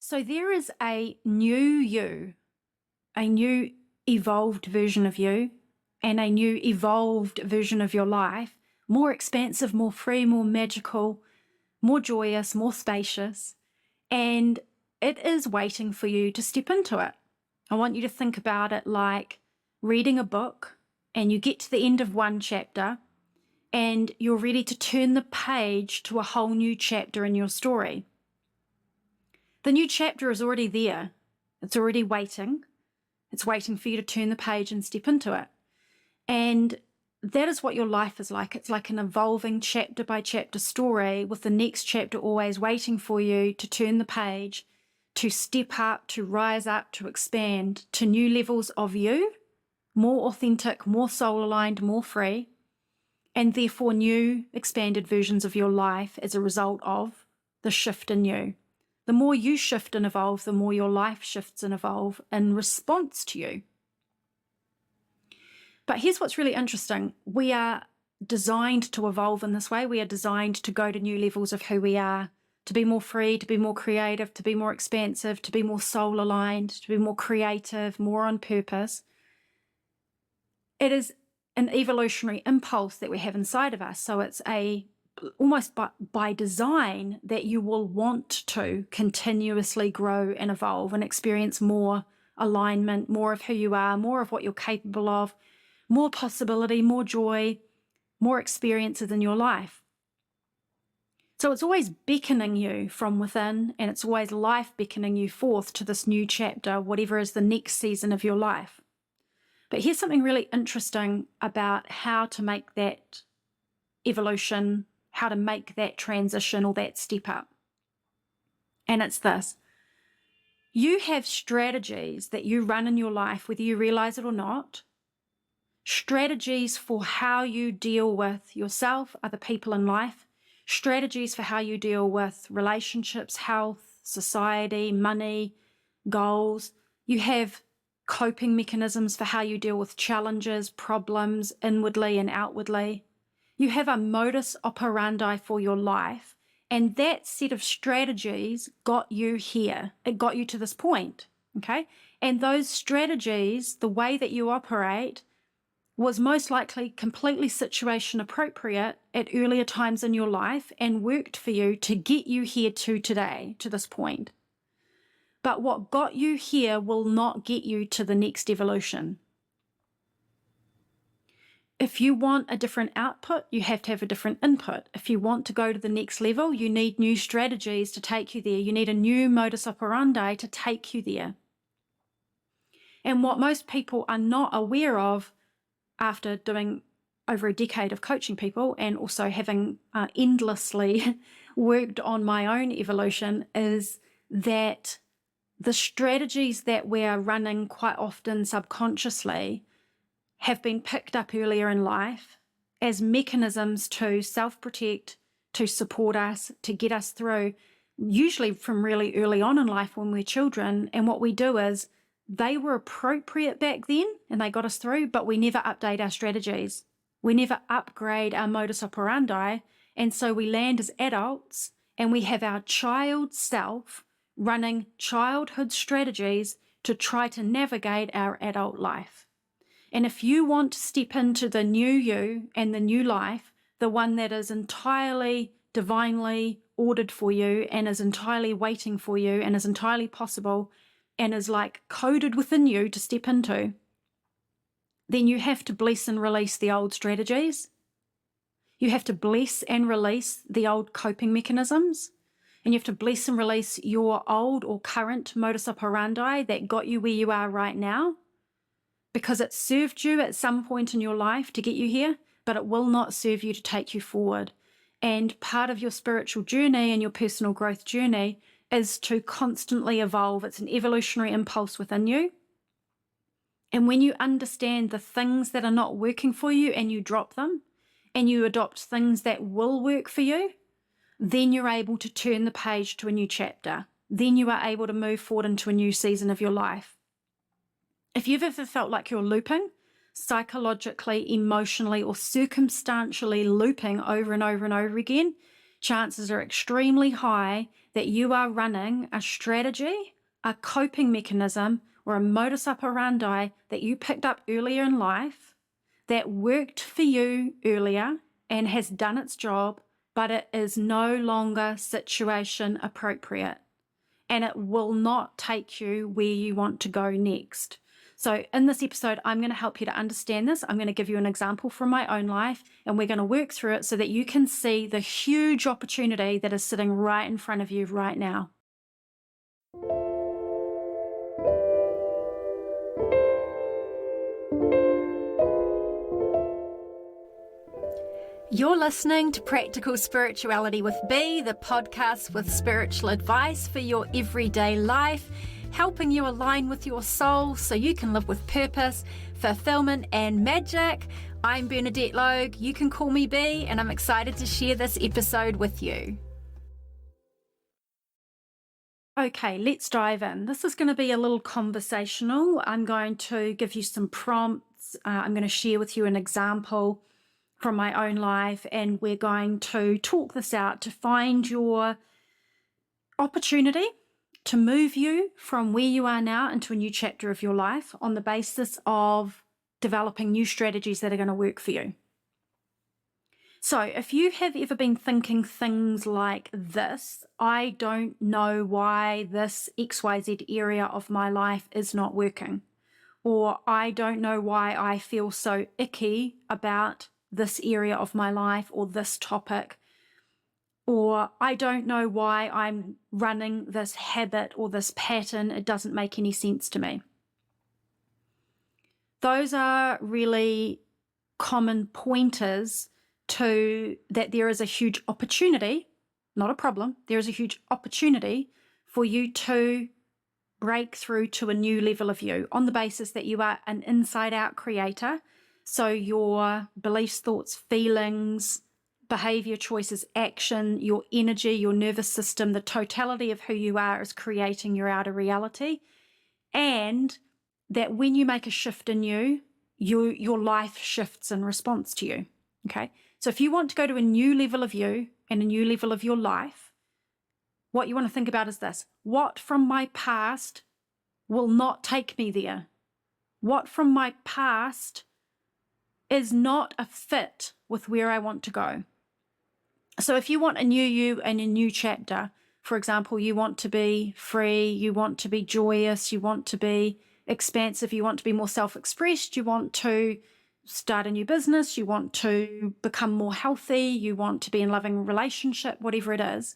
So there is a new you, a new evolved version of you, and a new evolved version of your life, more expansive, more free, more magical, more joyous, more spacious, and it is waiting for you to step into it. I want you to think about it like reading a book and you get to the end of one chapter and you're ready to turn the page to a whole new chapter in your story. The new chapter is already there. It's already waiting. It's waiting for you to turn the page and step into it. And that is what your life is like. It's like an evolving chapter by chapter story with the next chapter always waiting for you to turn the page, to step up, to rise up, to expand to new levels of you, more authentic, more soul aligned, more free, and therefore new expanded versions of your life as a result of the shift in you. The more you shift and evolve, the more your life shifts and evolve in response to you. But here's what's really interesting. We are designed to evolve in this way. We are designed to go to new levels of who we are, to be more free, to be more creative, to be more expansive, to be more soul aligned, to be more creative, more on purpose. It is an evolutionary impulse that we have inside of us. So it's almost by design that you will want to continuously grow and evolve and experience more alignment, more of who you are, more of what you're capable of, more possibility, more joy, more experiences in your life. So it's always beckoning you from within, and it's always life beckoning you forth to this new chapter, whatever is the next season of your life. But here's something really interesting about how to make that evolution, how to make that transition or that step up. And it's this. You have strategies that you run in your life, whether you realize it or not, strategies for how you deal with yourself, other people in life, strategies for how you deal with relationships, health, society, money, goals. You have coping mechanisms for how you deal with challenges, problems, inwardly and outwardly. You have a modus operandi for your life, and that set of strategies got you here. It got you to this point, okay? And those strategies, the way that you operate, was most likely completely situation appropriate at earlier times in your life and worked for you to get you here to today, to this point. But what got you here will not get you to the next evolution. If you want a different output, you have to have a different input. If you want to go to the next level, you need new strategies to take you there. You need a new modus operandi to take you there. And what most people are not aware of after doing over a decade of coaching people and also having endlessly worked on my own evolution is that the strategies that we're running quite often subconsciously have been picked up earlier in life as mechanisms to self-protect, to support us, to get us through, usually from really early on in life when we're children. And what we do is they were appropriate back then and they got us through, but we never update our strategies. We never upgrade our modus operandi. And so we land as adults and we have our child self running childhood strategies to try to navigate our adult life. And if you want to step into the new you and the new life, the one that is entirely divinely ordered for you and is entirely waiting for you and is entirely possible and is like coded within you to step into, then you have to bless and release the old strategies. You have to bless and release the old coping mechanisms. And you have to bless and release your old or current modus operandi that got you where you are right now, because it served you at some point in your life to get you here, but it will not serve you to take you forward. And part of your spiritual journey and your personal growth journey is to constantly evolve. It's an evolutionary impulse within you. And when you understand the things that are not working for you and you drop them and you adopt things that will work for you, then you're able to turn the page to a new chapter. Then you are able to move forward into a new season of your life. If you've ever felt like you're looping, psychologically, emotionally, or circumstantially looping over and over and over again, chances are extremely high that you are running a strategy, a coping mechanism, or a modus operandi that you picked up earlier in life that worked for you earlier and has done its job, but it is no longer situation appropriate, and it will not take you where you want to go next. So in this episode, I'm going to help you to understand this. I'm going to give you an example from my own life, and we're going to work through it so that you can see the huge opportunity that is sitting right in front of you right now. You're listening to Practical Spirituality with B, the podcast with spiritual advice for your everyday life, helping you align with your soul so you can live with purpose, fulfillment, and magic. I'm Bernadette Logue. You can call me B, and I'm excited to share this episode with you. Okay, let's dive in. This is going to be a little conversational. I'm going to give you some prompts. I'm going to share with you an example from my own life, and we're going to talk this out to find your opportunity to move you from where you are now into a new chapter of your life on the basis of developing new strategies that are going to work for you. So if you have ever been thinking things like this, I don't know why this XYZ area of my life is not working, or I don't know why I feel so icky about this area of my life or this topic, or I don't know why I'm running this habit or this pattern. It doesn't make any sense to me. Those are really common pointers to that there is a huge opportunity, not a problem. There is a huge opportunity for you to break through to a new level of you on the basis that you are an inside-out creator. So your beliefs, thoughts, feelings, behavior, choices, action, your energy, your nervous system, the totality of who you are is creating your outer reality. And that when you make a shift in you, your life shifts in response to you. Okay? So if you want to go to a new level of you and a new level of your life, what you want to think about is this: what from my past will not take me there? What from my past is not a fit with where I want to go? So if you want a new you and a new chapter, for example, you want to be free, you want to be joyous, you want to be expansive, you want to be more self-expressed, you want to start a new business, you want to become more healthy, you want to be in a loving relationship, whatever it is,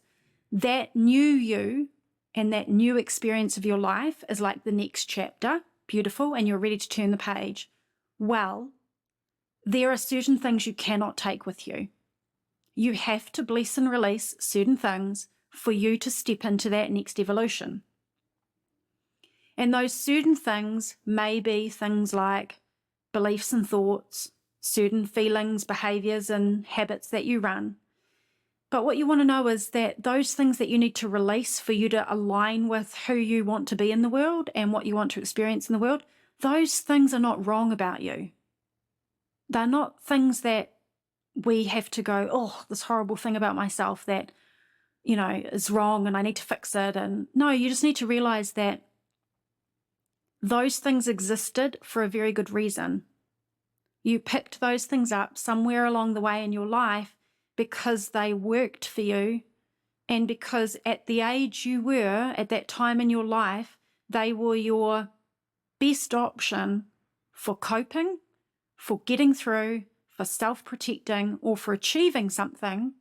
that new you and that new experience of your life is like the next chapter, beautiful, and you're ready to turn the page. Well, there are certain things you cannot take with you. You have to bless and release certain things for you to step into that next evolution. And those certain things may be things like beliefs and thoughts, certain feelings, behaviors, and habits that you run. But what you want to know is that those things that you need to release for you to align with who you want to be in the world and what you want to experience in the world, those things are not wrong about you. They're not things that we have to go, oh, this horrible thing about myself that, is wrong and I need to fix it. And no, you just need to realize that those things existed for a very good reason. You picked those things up somewhere along the way in your life because they worked for you, and because at the age you were, at that time in your life, they were your best option for coping, for getting through, for self-protecting, or for achieving something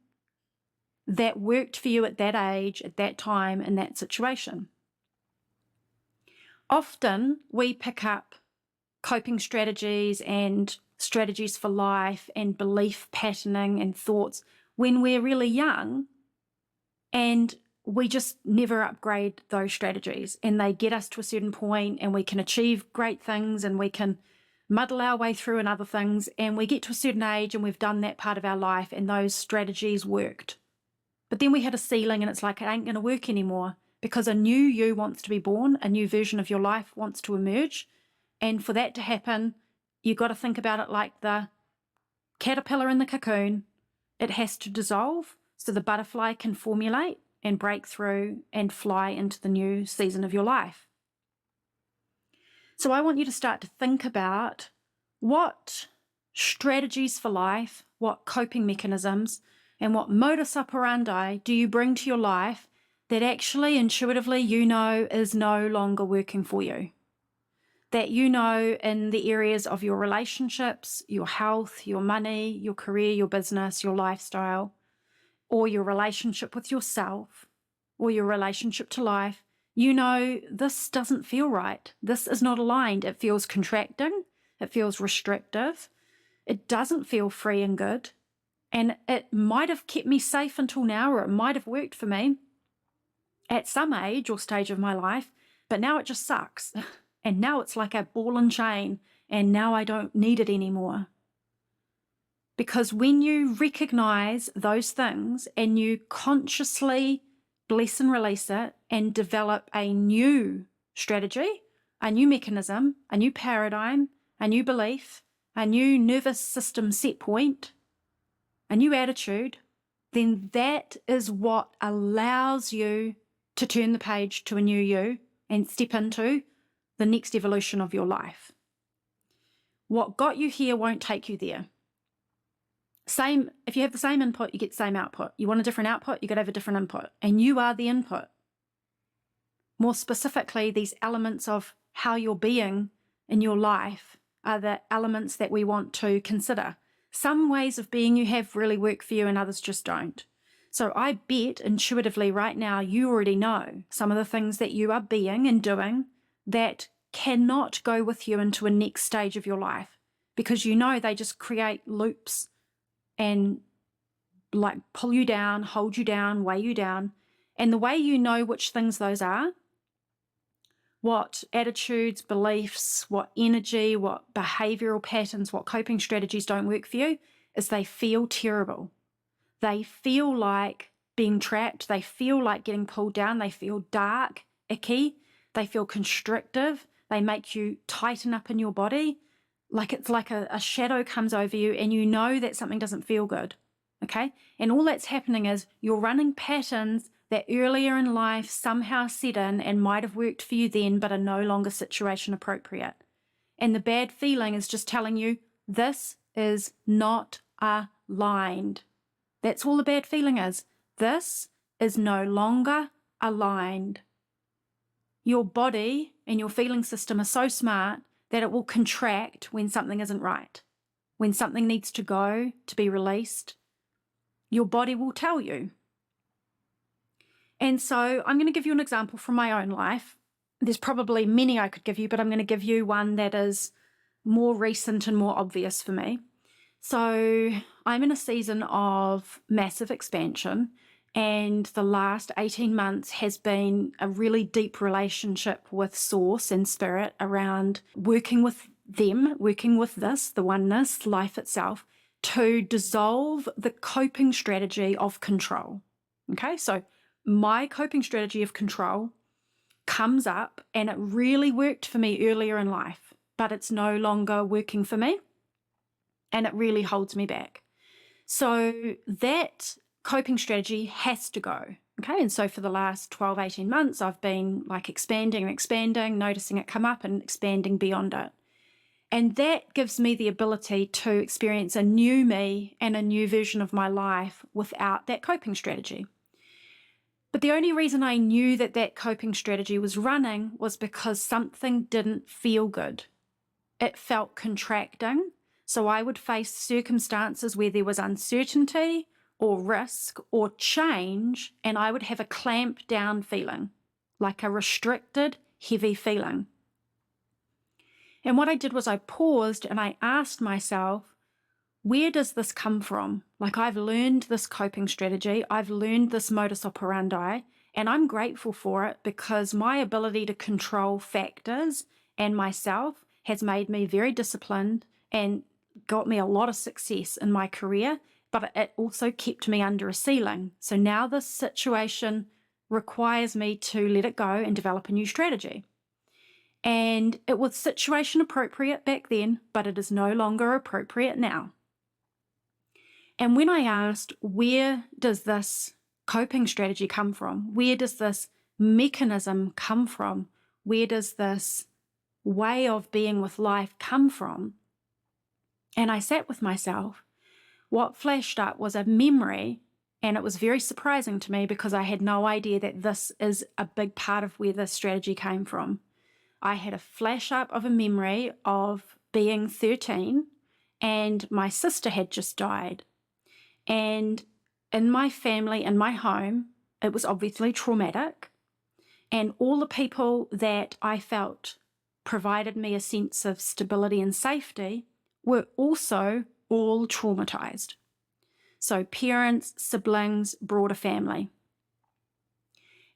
that worked for you at that age, at that time, in that situation. Often we pick up coping strategies and strategies for life and belief patterning and thoughts when we're really young, and we just never upgrade those strategies, and they get us to a certain point and we can achieve great things and we can muddle our way through and other things, and we get to a certain age and we've done that part of our life and those strategies worked. But then we hit a ceiling and it's like it ain't going to work anymore, because a new you wants to be born, a new version of your life wants to emerge. And for that to happen, you've got to think about it like the caterpillar in the cocoon. It has to dissolve so the butterfly can formulate and break through and fly into the new season of your life. So I want you to start to think about what strategies for life, what coping mechanisms, and what modus operandi do you bring to your life that actually intuitively you know is no longer working for you. That you know in the areas of your relationships, your health, your money, your career, your business, your lifestyle, or your relationship with yourself, or your relationship to life, you know this doesn't feel right. This is not aligned. It feels contracting. It feels restrictive. It doesn't feel free and good. And it might have kept me safe until now, or it might have worked for me at some age or stage of my life, but now it just sucks. And now it's like a ball and chain, and now I don't need it anymore. Because when you recognize those things and you consciously bless and release it and develop a new strategy, a new mechanism, a new paradigm, a new belief, a new nervous system set point, a new attitude, then that is what allows you to turn the page to a new you and step into the next evolution of your life. What got you here won't take you there. If you have the same input, you get the same output. You want a different output, you got to have a different input. And you are the input. More specifically, these elements of how you're being in your life are the elements that we want to consider. Some ways of being you have really work for you and others just don't. So I bet intuitively right now you already know some of the things that you are being and doing that cannot go with you into a next stage of your life, because you know they just create loops and like pull you down, hold you down, weigh you down. And the way you know which things those are, what attitudes, beliefs, what energy, what behavioral patterns, what coping strategies don't work for you, is they feel terrible. They feel like being trapped. They feel like getting pulled down. They feel dark, icky. They feel constrictive. They make you tighten up in your body. Like it's like a shadow comes over you and you know that something doesn't feel good. Okay? And all that's happening is you're running patterns that earlier in life somehow set in and might have worked for you then, but are no longer situation appropriate. And the bad feeling is just telling you this is not aligned. That's all the bad feeling is. This is no longer aligned. Your body and your feeling system are so smart that it will contract when something isn't right. When something needs to go, to be released, your body will tell you. And so I'm going to give you an example from my own life. There's probably many I could give you, but I'm going to give you one that is more recent and more obvious for me. So I'm in a season of massive expansion, and the last 18 months has been a really deep relationship with Source and Spirit around working with them, working with this, the oneness, life itself, to dissolve the coping strategy of control. Okay, so my coping strategy of control comes up, and it really worked for me earlier in life, but it's no longer working for me. And it really holds me back. So that coping strategy has to go. Okay. And so for the last 12, 18 months, I've been like expanding, noticing it come up and expanding beyond it. And that gives me the ability to experience a new me and a new version of my life without that coping strategy. But the only reason I knew that that coping strategy was running was because something didn't feel good. It felt contracting. So I would face circumstances where there was uncertainty or risk or change, and I would have a clamped down feeling, like a restricted, heavy feeling. And what I did was I paused and I asked myself, where does this come from? Like, I've learned this coping strategy, I've learned this modus operandi, and I'm grateful for it because my ability to control factors and myself has made me very disciplined and got me a lot of success in my career, but it also kept me under a ceiling. So now this situation requires me to let it go and develop a new strategy. And it was situation appropriate back then, but it is no longer appropriate now. And when I asked, where does this coping strategy come from? Where does this mechanism come from? Where does this way of being with life come from? And I sat with myself. What flashed up was a memory, and it was very surprising to me because I had no idea that this is a big part of where this strategy came from. I had a flash up of a memory of being 13, and my sister had just died. And in my family, in my home, it was obviously traumatic. And all the people that I felt provided me a sense of stability and safety were also all traumatized. So parents, siblings, broader family.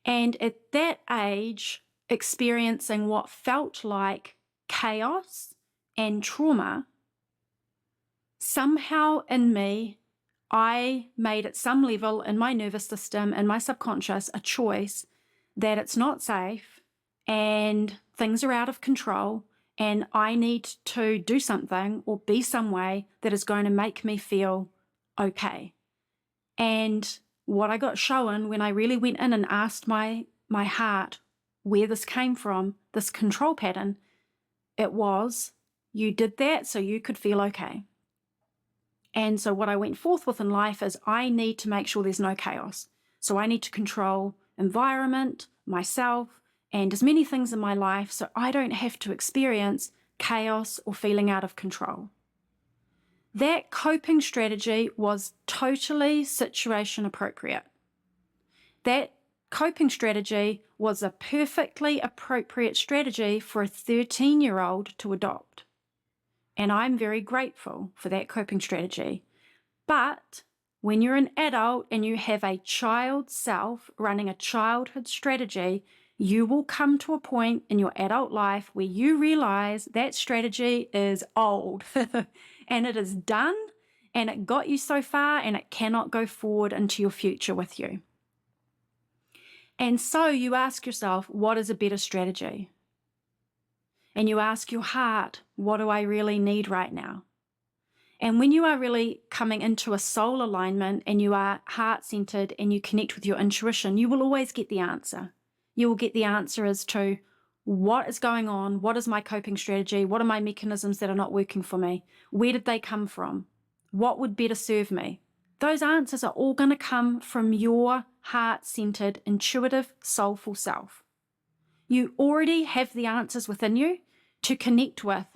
And at that age, experiencing what felt like chaos and trauma, somehow in me, I made at some level in my nervous system, in my subconscious, a choice that it's not safe and things are out of control and I need to do something or be some way that is going to make me feel okay. And what I got shown when I really went in and asked my heart where this came from, this control pattern, it was, you did that so you could feel okay. And so what I went forth with in life is I need to make sure there's no chaos. So I need to control environment, myself, and as many things in my life so I don't have to experience chaos or feeling out of control. That coping strategy was totally situation appropriate. That coping strategy was a perfectly appropriate strategy for a 13-year-old to adopt. And I'm very grateful for that coping strategy. But when you're an adult and you have a child self running a childhood strategy, you will come to a point in your adult life where you realize that strategy is old and it is done and it got you so far and it cannot go forward into your future with you. And so you ask yourself, what is a better strategy? And you ask your heart, what do I really need right now? And when you are really coming into a soul alignment and you are heart-centered and you connect with your intuition, you will always get the answer. You will get the answer as to what is going on, what is my coping strategy, what are my mechanisms that are not working for me, where did they come from, what would better serve me. Those answers are all going to come from your heart-centered, intuitive, soulful self. You already have the answers within you to connect with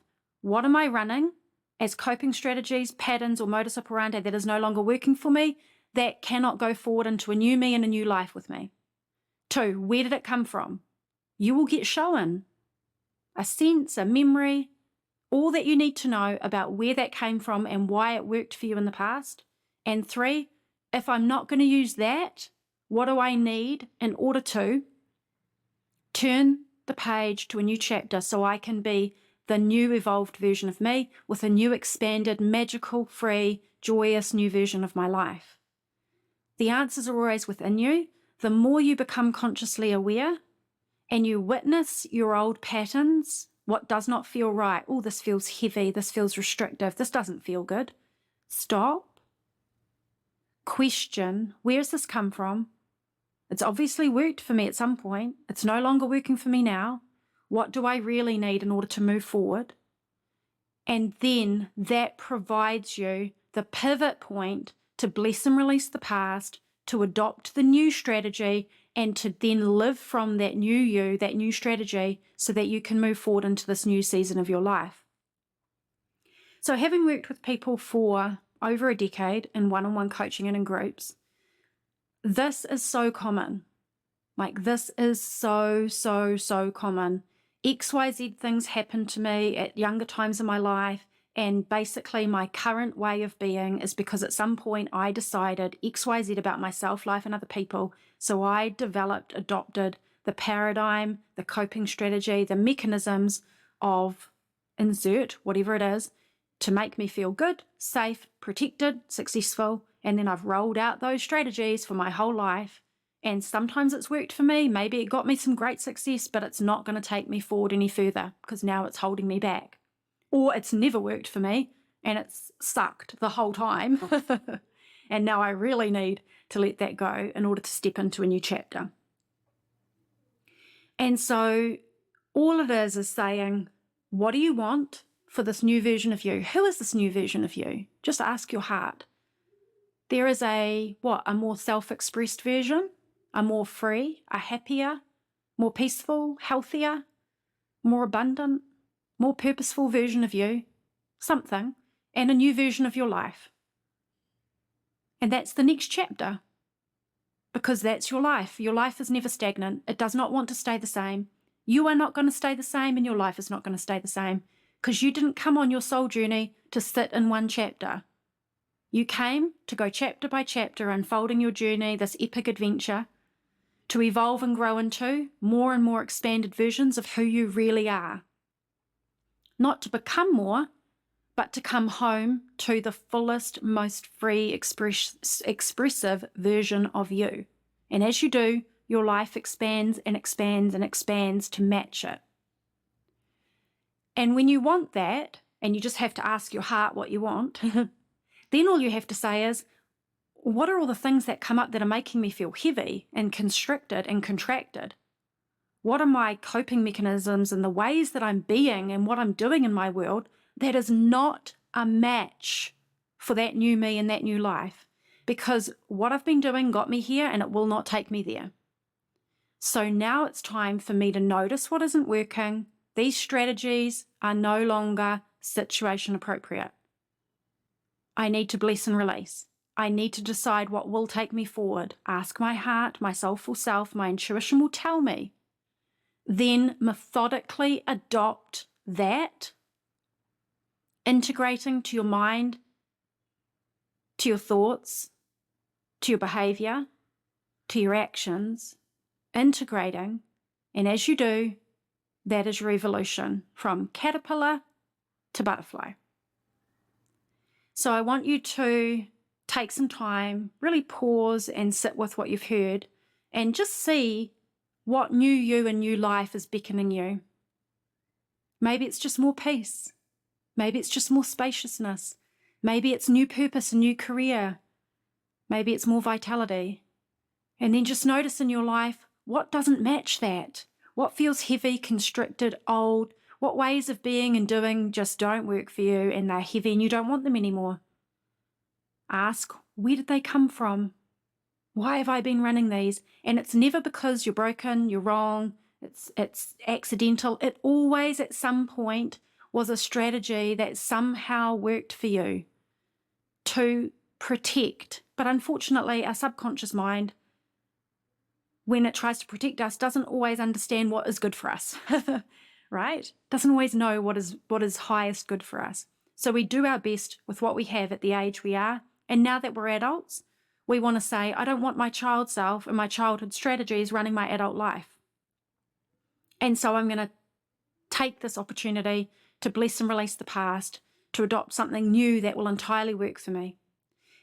what am I running as coping strategies, patterns, or modus operandi that is no longer working for me, that cannot go forward into a new me and a new life with me. 2, where did it come from? You will get shown a sense, a memory, all that you need to know about where that came from and why it worked for you in the past. And 3, if I'm not going to use that, what do I need in order to turn the page to a new chapter so I can be the new evolved version of me with a new expanded, magical, free, joyous new version of my life? The answers are always within you. The more you become consciously aware and you witness your old patterns, what does not feel right, oh, this feels heavy, this feels restrictive, this doesn't feel good. Stop. Question, where has this come from? It's obviously worked for me at some point. It's no longer working for me now. What do I really need in order to move forward? And then that provides you the pivot point to bless and release the past, to adopt the new strategy, and to then live from that new you, that new strategy, so that you can move forward into this new season of your life. So having worked with people for over a decade in one-on-one coaching and in groups, this is so common. Like, this is so common. XYZ things happened to me at younger times in my life, and basically my current way of being is because at some point I decided XYZ about myself, life, and other people. So I developed, adopted the paradigm, the coping strategy, the mechanisms of insert, whatever it is, to make me feel good, safe, protected, successful. And then I've rolled out those strategies for my whole life. And sometimes it's worked for me. Maybe it got me some great success, but it's not going to take me forward any further because now it's holding me back. Or it's never worked for me and it's sucked the whole time. And now I really need to let that go in order to step into a new chapter. And so all it is saying, what do you want for this new version of you? Who is this new version of you? Just ask your heart. There is a more self-expressed version, a more free, a happier, more peaceful, healthier, more abundant, more purposeful version of you, something, and a new version of your life. And that's the next chapter, because that's your life. Your life is never stagnant. It does not want to stay the same. You are not going to stay the same, and your life is not going to stay the same, because you didn't come on your soul journey to sit in one chapter. You came to go chapter by chapter, unfolding your journey, this epic adventure, to evolve and grow into more and more expanded versions of who you really are. Not to become more, but to come home to the fullest, most free, expressive version of you. And as you do, your life expands and expands and expands to match it. And when you want that, and you just have to ask your heart what you want, then all you have to say is, what are all the things that come up that are making me feel heavy and constricted and contracted? What are my coping mechanisms and the ways that I'm being and what I'm doing in my world that is not a match for that new me and that new life? Because what I've been doing got me here and it will not take me there. So now it's time for me to notice what isn't working. These strategies are no longer situation appropriate. I need to bless and release. I need to decide what will take me forward. Ask my heart, my soulful self, my intuition will tell me. Then methodically adopt that, integrating to your mind, to your thoughts, to your behavior, to your actions, integrating. And as you do, that is your evolution from caterpillar to butterfly. So I want you to take some time, really pause and sit with what you've heard and just see what new you and new life is beckoning you. Maybe it's just more peace. Maybe it's just more spaciousness. Maybe it's new purpose, a new career. Maybe it's more vitality. And then just notice in your life, what doesn't match that? What feels heavy, constricted, old? What ways of being and doing just don't work for you and they're heavy and you don't want them anymore? Ask, where did they come from? Why have I been running these? And it's never because you're broken, you're wrong, it's accidental. It always at some point was a strategy that somehow worked for you to protect. But unfortunately, our subconscious mind, when it tries to protect us, doesn't always understand what is good for us, right? Doesn't always know what is highest good for us. So we do our best with what we have at the age we are. And now that we're adults, we want to say, I don't want my child self and my childhood strategies running my adult life. And so I'm going to take this opportunity to bless and release the past, to adopt something new that will entirely work for me.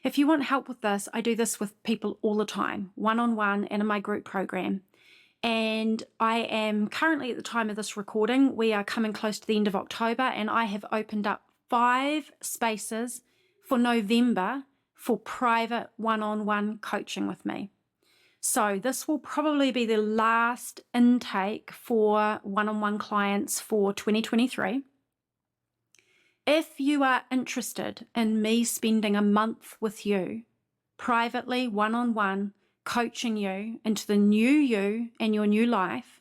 If you want help with this, I do this with people all the time, one-on-one and in my group program. And I am currently, at the time of this recording, we are coming close to the end of October, and I have opened up 5 spaces for November for private one-on-one coaching with me. So this will probably be the last intake for one-on-one clients for 2023. If you are interested in me spending a month with you, privately, one-on-one, coaching you into the new you and your new life,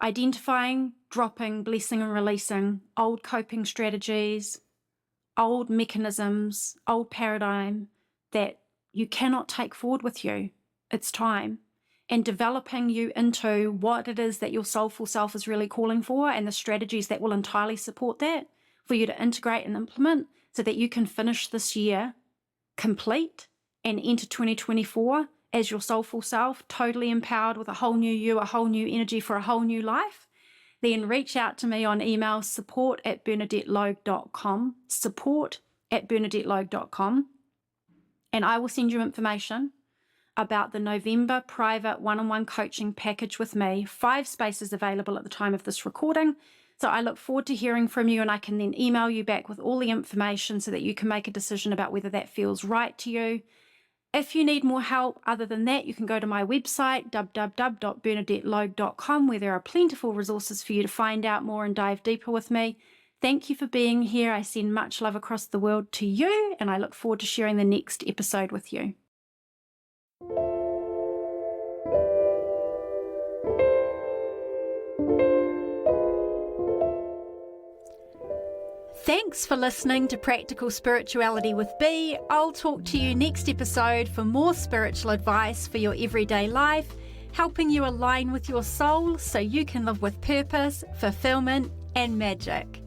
identifying, dropping, blessing and releasing old coping strategies, old mechanisms, old paradigm that you cannot take forward with you. It's time. And developing you into what it is that your soulful self is really calling for and the strategies that will entirely support that for you to integrate and implement so that you can finish this year complete and enter 2024 as your soulful self, totally empowered with a whole new you, a whole new energy for a whole new life. Then reach out to me on email, support@bernadettelogue.com, support@bernadettelogue.com, and I will send you information about the November private one-on-one coaching package with me. 5 spaces available at the time of this recording. So I look forward to hearing from you, and I can then email you back with all the information so that you can make a decision about whether that feels right to you. If you need more help other than that, you can go to my website, www.bernadettelogue.com, where there are plentiful resources for you to find out more and dive deeper with me. Thank you for being here. I send much love across the world to you, and I look forward to sharing the next episode with you. Thanks for listening to Practical Spirituality with Bea. I'll talk to you next episode for more spiritual advice for your everyday life, helping you align with your soul so you can live with purpose, fulfillment, and magic.